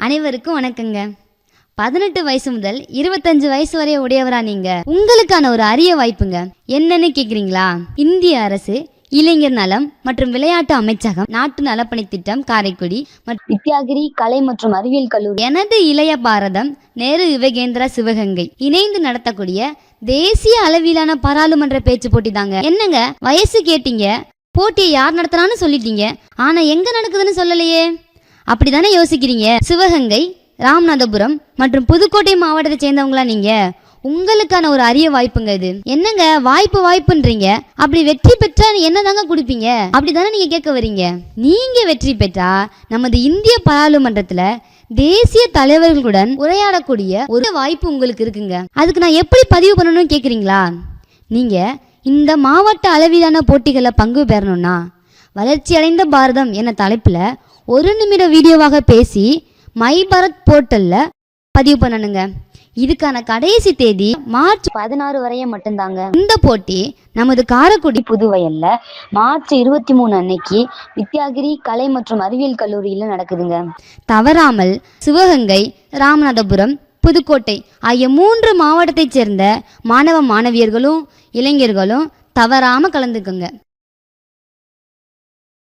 அனைவருக்கும் வணக்கங்க. 18 வயசு முதல் 25 வயசு வரை உடையவரா நீங்க? உங்களுக்கான ஒரு அரிய வாய்ப்புங்க. என்னன்னு கேக்குறீங்களா? இந்திய அரசு இளைஞர் நலம் மற்றும் விளையாட்டு அமைச்சகம், நாட்டு நலப்பணி திட்டம் காரைக்குடி மற்றும் வித்யாகிரி கலை மற்றும் அறிவியல் கல்லூரி, எனது இளைய பாரதம், நேரு யுவகேந்திரா சிவகங்கை இணைந்து நடத்தக்கூடிய தேசிய அளவிலான பாராளுமன்ற பேச்சு போட்டி தாங்க. என்னங்க வயசு கேட்டீங்க, போட்டியை யார் நடத்துறான்னு சொல்லிட்டீங்க, ஆனா எங்க நடக்குதுன்னு சொல்லலையே? அப்படிதானே யோசிக்கிறீங்க? சிவகங்கை, ராமநாதபுரம் மற்றும் புதுக்கோட்டை மாவட்டத்தை சேர்ந்தவங்களா நீங்க? உங்களுக்கான ஒரு அரிய வாய்ப்புங்க இது. என்னங்க வாய்ப்புன்றீங்க? அப்படி வெற்றி பெற்றா என்னதாங்க கொடுப்பீங்க? அப்படிதானே நீங்க கேட்க வரீங்க. நீங்க வெற்றி பெற்றா நமது இந்திய பாராளுமன்றத்துல தேசிய தலைவர்களுடன் உரையாடக்கூடிய ஒரு வாய்ப்பு உங்களுக்கு இருக்குங்க. அதுக்கு நான் எப்படி பதிவு பண்ணணும்னு கேக்குறீங்களா? நீங்க இந்த மாவட்ட அளவிலான போட்டிகளை பங்கு பெறணும்னா வளர்ச்சி அடைந்த பாரதம் என தலைப்புல 1 நிமிட வீடியோவாக பேசி மை பாரத் போர்ட்டல்ல பதிவு பண்ணணுங்க. இதுக்கான கடைசி தேதி மார்ச் 16 வரைய மட்டும்தாங்க. இந்த போட்டி நமது காரைக்குடி புதுவயல்ல மார்ச் 23 அன்னைக்கு வித்யாகிரி கலை மற்றும் அறிவியல் கல்லூரியில நடக்குதுங்க. தவறாமல் சிவகங்கை, ராமநாதபுரம், புதுக்கோட்டை ஆகிய 3 மாவட்டத்தைச் சேர்ந்த மாணவ மாணவியர்களும் இளைஞர்களும் தவறாம கலந்துக்குங்க.